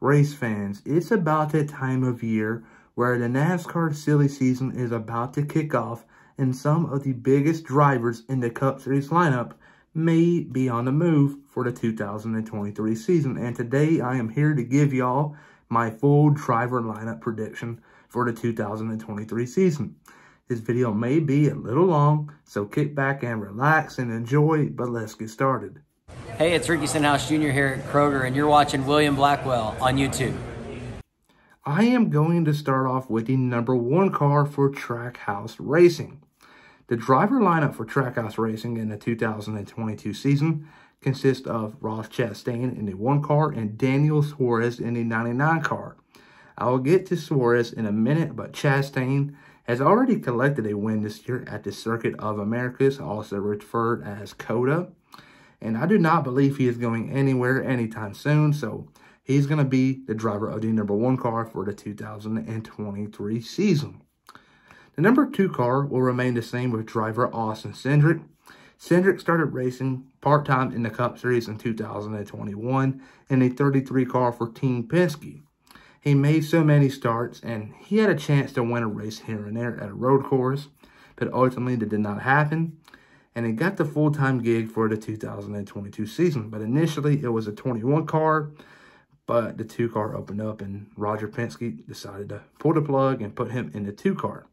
Race fans, it's about that time of year where the NASCAR silly season is about to kick off and some of the biggest drivers in the Cup Series lineup may be on the move for the 2023 season. And today I am here to give y'all my full driver lineup prediction for the 2023 season. This video may be a little long, so kick back and relax and enjoy, but let's get started. Hey, it's Ricky Stenhouse Jr. here at Kroger, and you're watching William Blackwell on YouTube. I am going to start off with the number 1 car for Trackhouse Racing. The driver lineup for Trackhouse Racing in the 2022 season consists of Ross Chastain in the 1 car and Daniel Suarez in the 99 car. I will get to Suarez in a minute, but Chastain has already collected a win this year at the Circuit of Americas, also referred as COTA. And I do not believe he is going anywhere anytime soon, so he's going to be the driver of the number 1 car for the 2023 season. The number 2 car will remain the same with driver Austin Cendrick. Cendrick started racing part-time in the Cup Series in 2021 in a 33 car for Team Penske. He made so many starts, and he had a chance to win a race here and there at a road course, but ultimately that did not happen. And he got the full-time gig for the 2022 season. But initially, it was a 21 car, but the 2 car opened up, and Roger Penske decided to pull the plug and put him in the 2 car.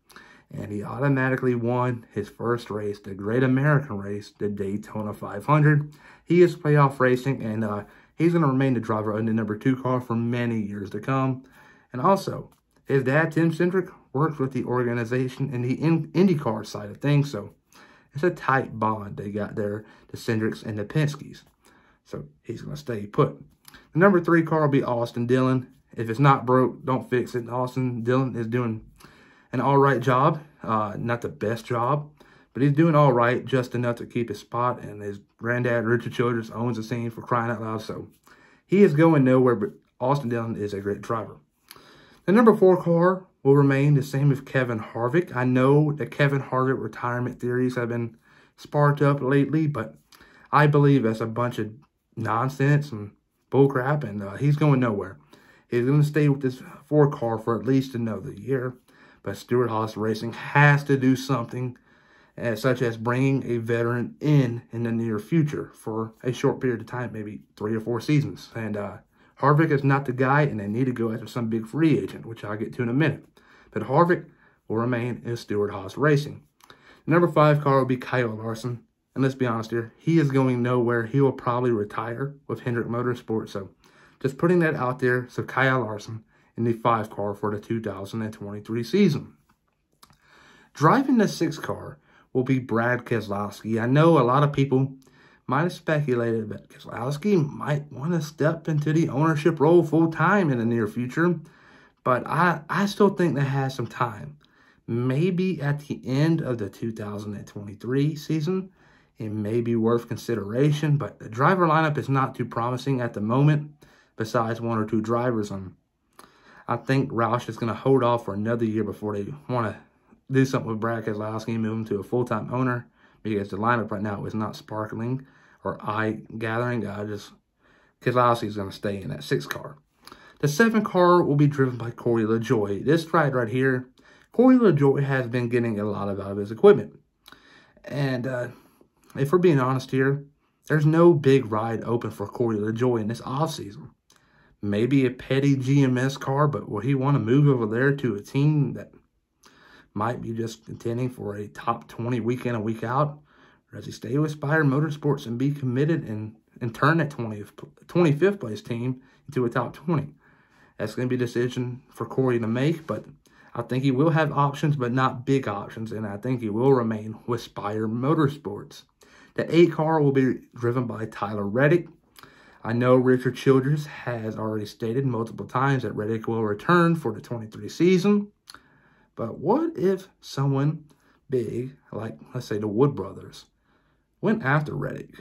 And he automatically won his first race, the Great American Race, the Daytona 500. He is playoff racing, and he's going to remain the driver of the number 2 car for many years to come. And also, his dad, Tim Cendrick, works with the organization in the IndyCar side of things, so it's a tight bond they got there, the Cendricks and the Penskes. So he's going to stay put. The number 3 car will be Austin Dillon. If it's not broke, don't fix it. Austin Dillon is doing an all right job. Not the best job, but he's doing all right, just enough to keep his spot. And his granddad, Richard Childress, owns the scene, for crying out loud. So he is going nowhere, but Austin Dillon is a great driver. The number 4 car will remain the same as Kevin Harvick. I know the Kevin Harvick retirement theories have been sparked up lately, but I believe that's a bunch of nonsense and bullcrap, and he's going nowhere. He's going to stay with this 4 car for at least another year, but Stewart-Haas Racing has to do something, such as bringing a veteran in the near future for a short period of time, maybe 3 or 4 seasons. And Harvick is not the guy, and they need to go after some big free agent, which I'll get to in a minute. But Harvick will remain in Stewart-Haas Racing. The number 5 car will be Kyle Larson. And let's be honest here, he is going nowhere. He will probably retire with Hendrick Motorsports. So just putting that out there. So Kyle Larson in the 5 car for the 2023 season. Driving the 6 car will be Brad Keselowski. I know a lot of people might have speculated that Keselowski might want to step into the ownership role full-time in the near future, but I still think that has some time. Maybe at the end of the 2023 season, it may be worth consideration, but the driver lineup is not too promising at the moment, besides 1 or 2 drivers. I think Roush is going to hold off for another year before they want to do something with Brad Keselowski and move him to a full-time owner, because the lineup right now is not sparkling or eye-gathering. Keselowski is going to stay in that 6 car. The 7 car will be driven by Corey LaJoie. This ride right here, Corey LaJoie has been getting a lot out of his equipment. And if we're being honest here, there's no big ride open for Corey LaJoie in this offseason. Maybe a petty GMS car, but will he want to move over there to a team that might be just contending for a top 20 week in and week out? Or does he stay with Byron Motorsports and be committed and turn that 25th place team into a top 20? That's going to be a decision for Corey to make, but I think he will have options, but not big options, and I think he will remain with Spire Motorsports. The 8 car will be driven by Tyler Reddick. I know Richard Childress has already stated multiple times that Reddick will return for the 23 season, but what if someone big, like, let's say, the Wood Brothers, went after Reddick?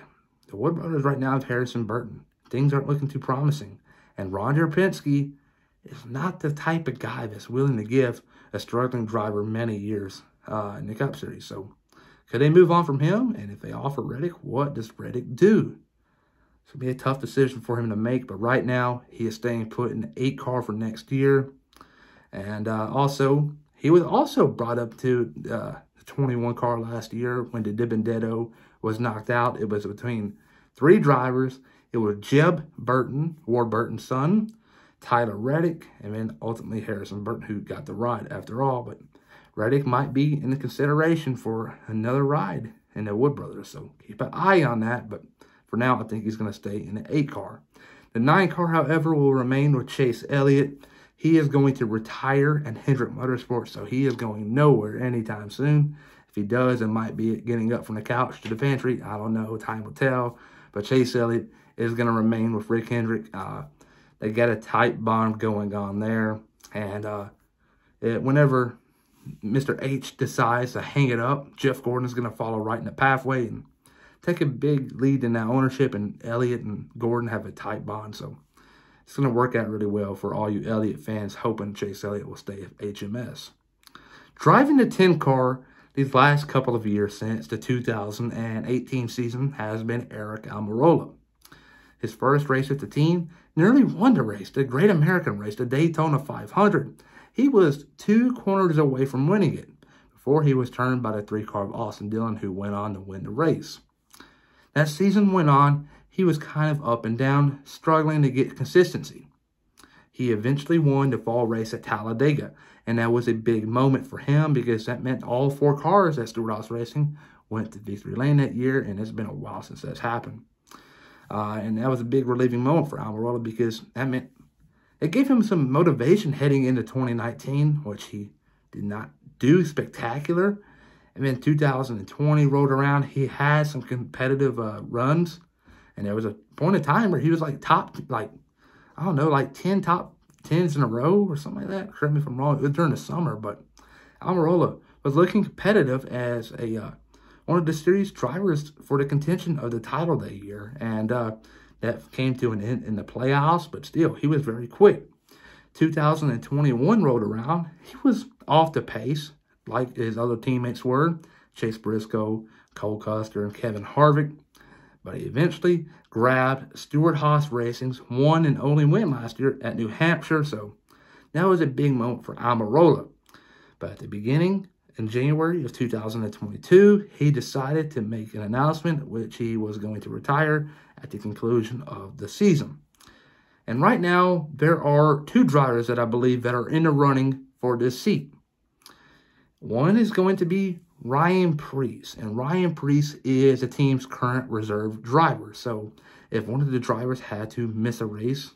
The Wood Brothers right now have Harrison Burton. Things aren't looking too promising. And Roger Penske is not the type of guy that's willing to give a struggling driver many years in the Cup Series. So could they move on from him? And if they offer Reddick, what does Reddick do? It's going to be a tough decision for him to make, but right now he is staying put in the 8 car for next year. And also, he was also brought up to the 21 car last year when the Benedetto was knocked out. It was between 3 drivers. It was Jeb Burton, Ward Burton's son, Tyler Reddick, and then ultimately Harrison Burton, who got the ride after all. But Reddick might be in the consideration for another ride in the Wood Brothers, so keep an eye on that. But for now, I think he's going to stay in the 8 car. The 9 car, however, will remain with Chase Elliott. He is going to retire at Hendrick Motorsports, so he is going nowhere anytime soon. If he does, it might be getting up from the couch to the pantry. I don't know. Time will tell. But Chase Elliott is going to remain with Rick Hendrick. They got a tight bond going on there. And whenever Mr. H decides to hang it up, Jeff Gordon is going to follow right in the pathway and take a big lead in that ownership. And Elliott and Gordon have a tight bond. So it's going to work out really well for all you Elliott fans, hoping Chase Elliott will stay at HMS. Driving the 10 car these last couple of years since the 2018 season has been Aric Almirola. His first race with the team, nearly won the race, the Great American Race, the Daytona 500. He was 2 corners away from winning it before he was turned by the 3 car of Austin Dillon, who went on to win the race. That season went on. He was kind of up and down, struggling to get consistency. He eventually won the fall race at Talladega, and that was a big moment for him because that meant all 4 cars at Stewart-Haas Racing went to victory lane that year, and it's been a while since that's happened. And that was a big relieving moment for Almirola because that meant it gave him some motivation heading into 2019, which he did not do spectacular. And then 2020 rolled around. He had some competitive runs. And there was a point in time where he was like top 10 top 10s in a row or something like that. Correct me if I'm wrong. It was during the summer. But Almirola was looking competitive as a one of the series drivers for the contention of the title that year. And that came to an end in the playoffs. But still, he was very quick. 2021 rolled around. He was off the pace, like his other teammates were, Chase Briscoe, Cole Custer, and Kevin Harvick. But he eventually grabbed Stewart-Haas Racing's one and only win last year at New Hampshire. So that was a big moment for Almirola. But at the beginning, in January of 2022, he decided to make an announcement which he was going to retire at the conclusion of the season. And right now, there are 2 drivers that I believe that are in the running for this seat. One is going to be Ryan Preece, and Ryan Preece is the team's current reserve driver. So if one of the drivers had to miss a race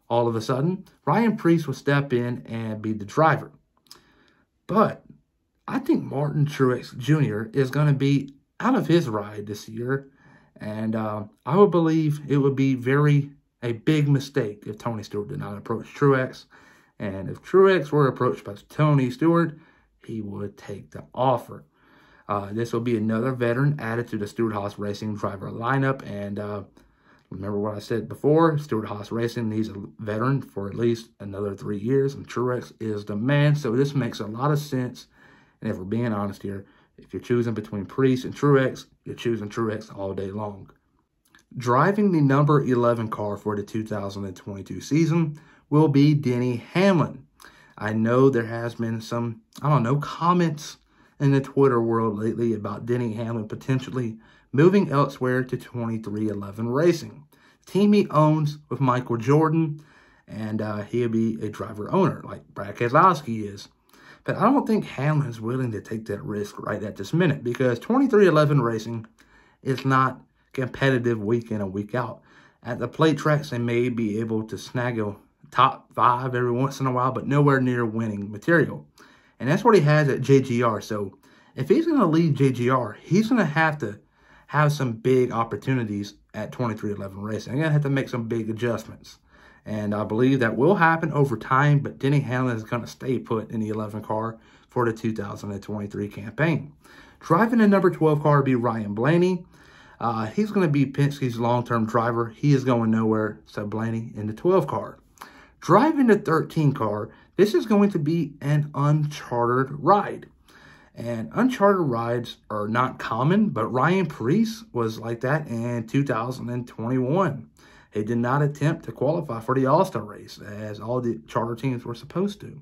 all of a sudden, Ryan Preece will step in and be the driver. But I think Martin Truex Jr. is going to be out of his ride this year, and I would believe it would be a big mistake if Tony Stewart did not approach Truex. And if Truex were approached by Tony Stewart, he would take the offer. This will be another veteran added to the Stewart-Haas Racing driver lineup. And remember what I said before, Stewart-Haas Racing needs a veteran for at least another 3 years, and Truex is the man. So this makes a lot of sense. And if we're being honest here, if you're choosing between Preece and Truex, you're choosing Truex all day long. Driving the number 11 car for the 2022 season will be Denny Hamlin. I know there has been some, comments in the Twitter world lately about Denny Hamlin potentially moving elsewhere to 2311 Racing, the team he owns with Michael Jordan, and he'll be a driver owner like Brad Keselowski is. But I don't think Hamlin's willing to take that risk right at this minute because 2311 Racing is not competitive week in and week out. At the plate tracks, they may be able to snag a top 5 every once in a while, but nowhere near winning material. And that's what he has at JGR. So if he's going to leave JGR, he's going to have some big opportunities at 2311 Racing. They're going to have to make some big adjustments. And I believe that will happen over time, but Denny Hamlin is going to stay put in the 11 car for the 2023 campaign. Driving the number 12 car will be Ryan Blaney. He's going to be Penske's long-term driver. He is going nowhere, so Blaney in the 12 car. Driving the 13 car, this is going to be an uncharted ride. And uncharted rides are not common, but Ryan Preece was like that in 2021. He did not attempt to qualify for the All-Star race, as all the charter teams were supposed to.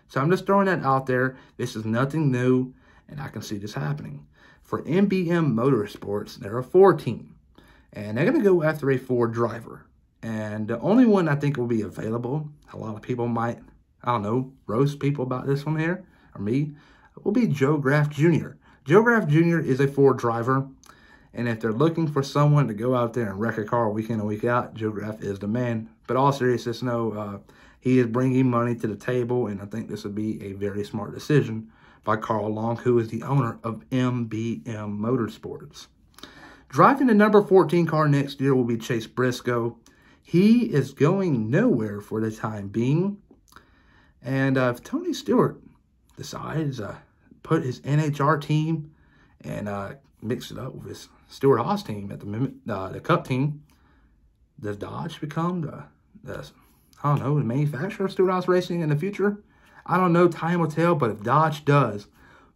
So I'm just throwing that out there. This is nothing new, and I can see this happening. For MBM Motorsports, they're a Ford team, and they're going to go after a Ford driver. And the only one I think will be available, a lot of people might, I don't know, roast people about this one here, or me, will be Joe Graf Jr. Joe Graf Jr. is a Ford driver, and if they're looking for someone to go out there and wreck a car week in and week out, Joe Graf is the man. But all seriousness, no, he is bringing money to the table, and I think this would be a very smart decision by Carl Long, who is the owner of MBM Motorsports. Driving the number 14 car next year will be Chase Briscoe. He is going nowhere for the time being. And if Tony Stewart decides to put his NHR team and mix it up with his Stewart-Haas team at the Cup team, does Dodge become the manufacturer of Stewart-Haas Racing in the future? I don't know. Time will tell. But if Dodge does,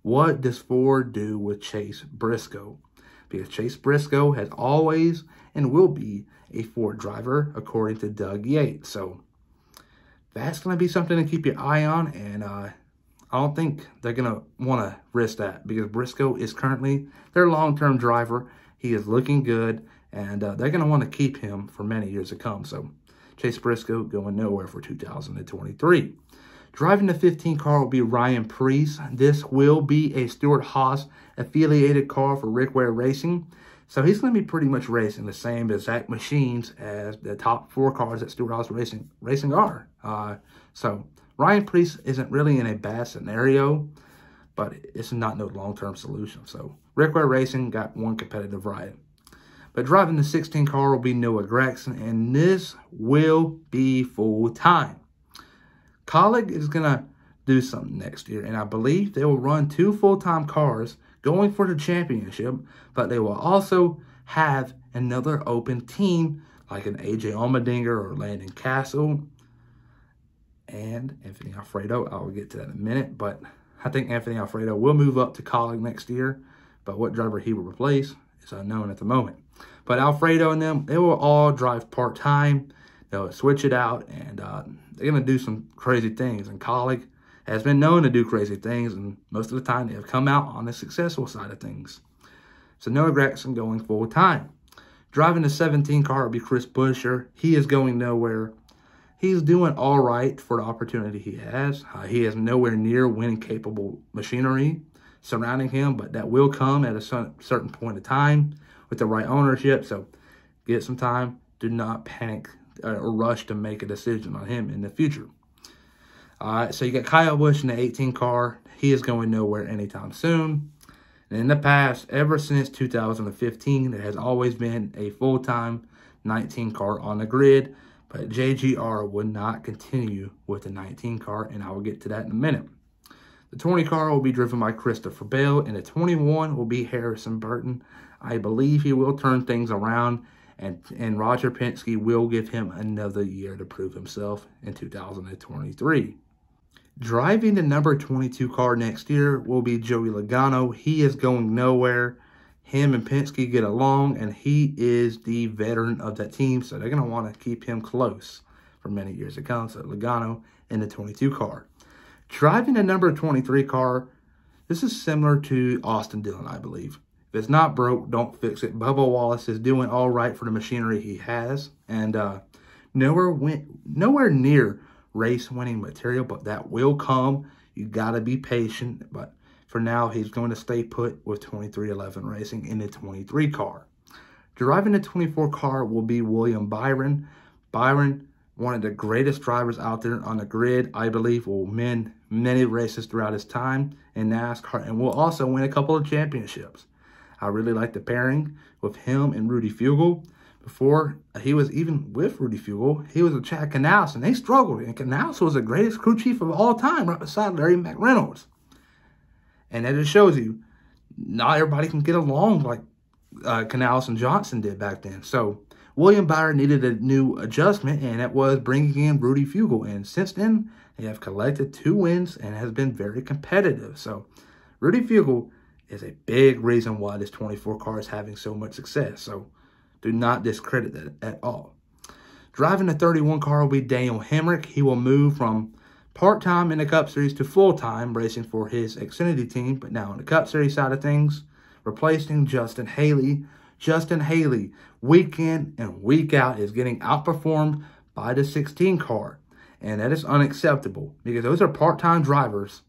what does Ford do with Chase Briscoe? Because Chase Briscoe has always and will be a Ford driver, according to Doug Yates. So that's going to be something to keep your eye on. And I don't think they're going to want to risk that, because Briscoe is currently their long-term driver. He is looking good, and they're going to want to keep him for many years to come. So Chase Briscoe going nowhere for 2023. Driving the 15 car will be Ryan Preece. This will be a Stewart-Haas affiliated car for Rick Ware Racing. So he's going to be pretty much racing the same exact machines as the top 4 cars that Stewart-Haas Racing are. So Ryan Preece isn't really in a bad scenario, but it's not no long-term solution. So Rick Ware Racing got one competitive ride. But driving the 16 car will be Noah Graxson, and this will be full-time. Colleague is going to do something next year, and I believe they will run 2 full-time cars going for the championship, but they will also have another open team like an AJ Allmendinger or Landon Castle and Anthony Alfredo. I will get to that in a minute, but I think Anthony Alfredo will move up to Colleague next year, but what driver he will replace is unknown at the moment. But Alfredo and them, they will all drive part-time. They'll switch it out, and they're going to do some crazy things. And Colleague has been known to do crazy things, and most of the time they have come out on the successful side of things. So Noah Graxson going full-time. Driving the 17 car will be Chris Buescher. He is going nowhere. He's doing all right for the opportunity he has. He has nowhere near win-capable machinery surrounding him, but that will come at a certain point of time with the right ownership. So get some time. Do not panic or rush to make a decision on him in the future. So you got Kyle Busch in the 18 car. He is going nowhere anytime soon. And in the past, ever since 2015, there has always been a full-time 19 car on the grid. But JGR would not continue with the 19 car, and I will get to that in a minute. The 20 car will be driven by Christopher Bell, and the 21 will be Harrison Burton. I believe he will turn things around, and Roger Penske will give him another year to prove himself in 2023. Driving the number 22 car next year will be Joey Logano. He is going nowhere. Him and Penske get along, and he is the veteran of that team, so they're going to want to keep him close for many years to come. So Logano in the 22 car. Driving the number 23 car, this is similar to Austin Dillon, I believe. If it's not broke, don't fix it. Bubba Wallace is doing all right for the machinery he has, and nowhere near race-winning material, but that will come. You got to be patient, but for now, he's going to stay put with 2311 Racing in the 23 car. Driving the 24 car will be William Byron. Byron, one of the greatest drivers out there on the grid, I believe will win many races throughout his time in NASCAR and will also win a couple of championships. I really like the pairing with him and Rudy Fugle. Before he was even with Rudy Fugle, he was with Chad Knaus, and they struggled. And Knaus was the greatest crew chief of all time, right beside Larry McReynolds. And that just shows you, not everybody can get along like Knaus and Johnson did back then. So William Byron needed a new adjustment, and that was bringing in Rudy Fugle. And since then, they have collected 2 wins and has been very competitive. So Rudy Fugle is a big reason why this 24 car is having so much success. So do not discredit that at all. Driving the 31 car will be Daniel Hamrick. He will move from part-time in the Cup Series to full-time racing for his Xfinity team, but now on the Cup Series side of things, replacing Justin Haley. Justin Haley, week in and week out, is getting outperformed by the 16 car, and that is unacceptable because those are part-time drivers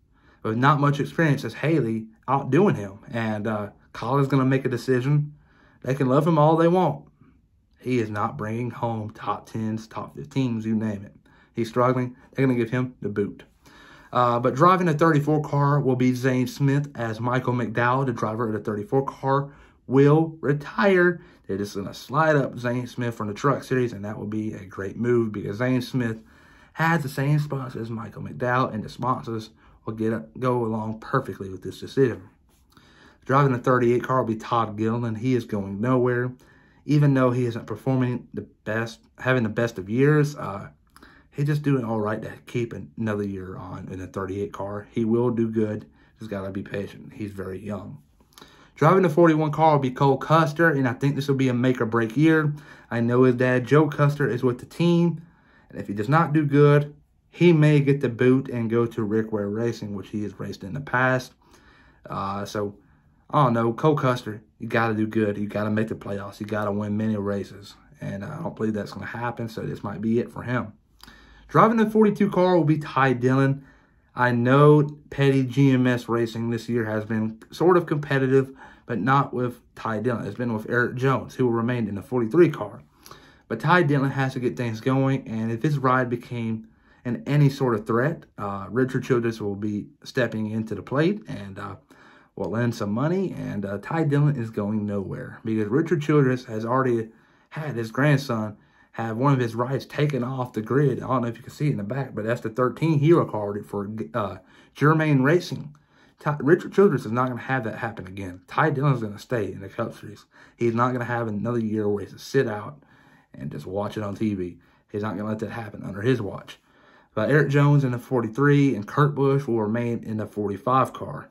with not much experience as Haley outdoing him, and Kyle is going to make a decision. They can love him all they want. He is not bringing home top 10s, top 15s, you name it. He's struggling. They're going to give him the boot. But driving the 34 car will be Zane Smith, as Michael McDowell, the driver of the 34 car, will retire. They're just going to slide up Zane Smith from the Truck Series, and that will be a great move because Zane Smith has the same sponsors as Michael McDowell, and the sponsors will go along perfectly with this decision. Driving the 38 car will be Todd Gilliland. He is going nowhere. Even though he isn't performing the best, having the best of years, he's just doing all right to keep another year on in the 38 car. He will do good. Just got to be patient. He's very young. Driving the 41 car will be Cole Custer, and I think this will be a make-or-break year. I know his dad, Joe Custer, is with the team, and if he does not do good, he may get the boot and go to Rick Ware Racing, which he has raced in the past. So, I don't know. Cole Custer, you got to do good. You got to make the playoffs. You got to win many races, and I don't believe that's going to happen, so this might be it for him. Driving the 42 car will be Ty Dillon. I know Petty GMS Racing this year has been sort of competitive, but not with Ty Dillon. It's been with Eric Jones, who will remain in the 43 car. But Ty Dillon has to get things going, and if his ride became any sort of threat, Richard Childress will be stepping into the plate and will lend some money, and Ty Dillon is going nowhere because Richard Childress has already had his grandson have one of his rides taken off the grid. I don't know if you can see it in the back, but that's the 13 Hero car for Germain Racing. Richard Childress is not going to have that happen again. Ty Dillon is going to stay in the Cup Series. He's not going to have another year where he has to sit out and just watch it on TV. He's not going to let that happen under his watch. But Eric Jones in the 43 and Kurt Busch will remain in the 45 car.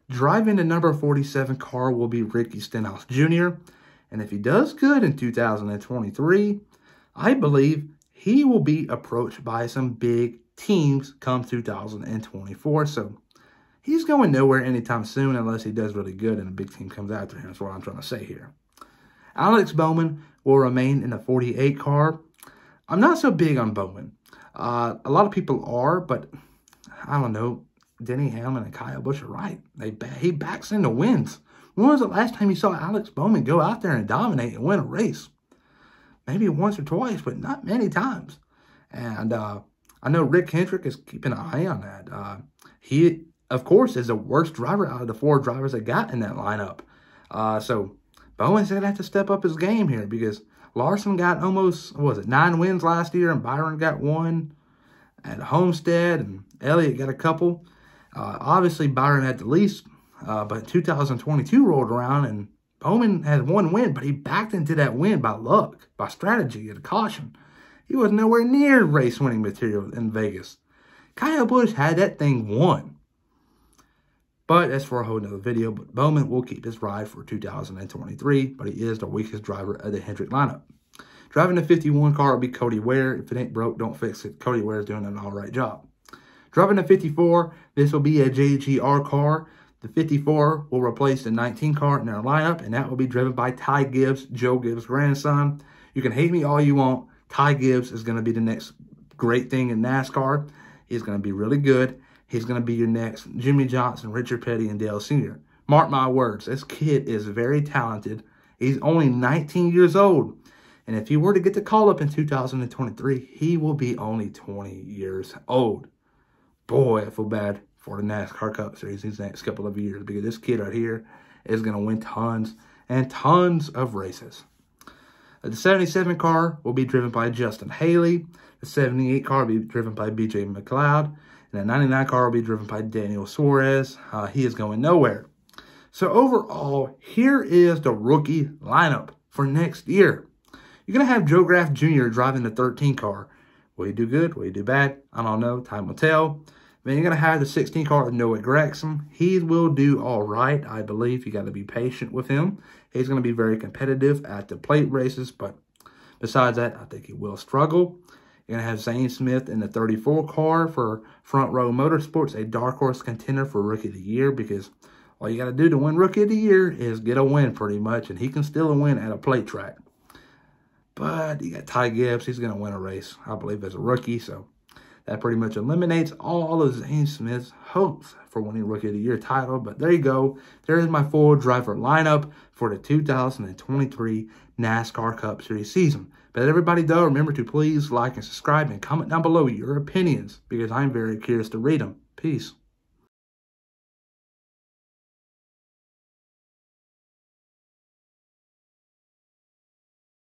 Driving the number 47 car will be Ricky Stenhouse Jr. And if he does good in 2023, I believe he will be approached by some big teams come 2024. So he's going nowhere anytime soon unless he does really good and a big team comes after him. That's what I'm trying to say here. Alex Bowman will remain in the 48 car. I'm not so big on Bowman. A lot of people are, but I don't know. Denny Hamlin and Kyle Busch are right. He backs into wins. When was the last time you saw Alex Bowman go out there and dominate and win a race? Maybe once or twice, but not many times. And I know Rick Hendrick is keeping an eye on that. He, of course, is the worst driver out of the 4 drivers that got in that lineup. So Bowman's going to have to step up his game here because Larson got almost, 9 wins last year, and Byron got 1 at Homestead, and Elliott got a couple. Obviously, Byron had the least, but 2022 rolled around, and Bowman had 1 win, but he backed into that win by luck, by strategy, and caution. He was nowhere near race-winning material in Vegas. Kyle Busch had that thing won. But that's for a whole nother video. But Bowman will keep his ride for 2023, but he is the weakest driver of the Hendrick lineup. Driving the 51 car will be Cody Ware. If it ain't broke, don't fix it. Cody Ware is doing an all right job. Driving the 54, this will be a JGR car. The 54 will replace the 19 car in their lineup, and that will be driven by Ty Gibbs, Joe Gibbs' grandson. You can hate me all you want. Ty Gibbs is going to be the next great thing in NASCAR. He's going to be really good. He's going to be your next Jimmy Johnson, Richard Petty, and Dale Sr. Mark my words, this kid is very talented. He's only 19 years old. And if he were to get the call-up in 2023, he will be only 20 years old. Boy, I feel bad for the NASCAR Cup Series these next couple of years because this kid right here is going to win tons and tons of races. The 77 car will be driven by Justin Haley. The 78 car will be driven by B.J. McLeod. And the 99 car will be driven by Daniel Suarez. He is going nowhere. So overall, here is the rookie lineup for next year. You're going to have Joe Graff Jr. driving the 13 car. Will he do good? Will he do bad? I don't know. Time will tell. Then you're going to have the 16 car of Noah Graxson. He will do all right, I believe. You got to be patient with him. He's going to be very competitive at the plate races, but besides that, I think he will struggle. You're going to have Zane Smith in the 34 car for Front Row Motorsports, a dark horse contender for Rookie of the Year, because all you got to do to win Rookie of the Year is get a win pretty much, and he can still win at a plate track. But you got Ty Gibbs. He's going to win a race, I believe, as a rookie, so that pretty much eliminates all of Zane Smith's hopes for winning Rookie of the Year title. But there you go. There's my full driver lineup for the 2023 NASCAR Cup Series season. But everybody, though, remember to please like and subscribe and comment down below your opinions, because I'm very curious to read them. Peace.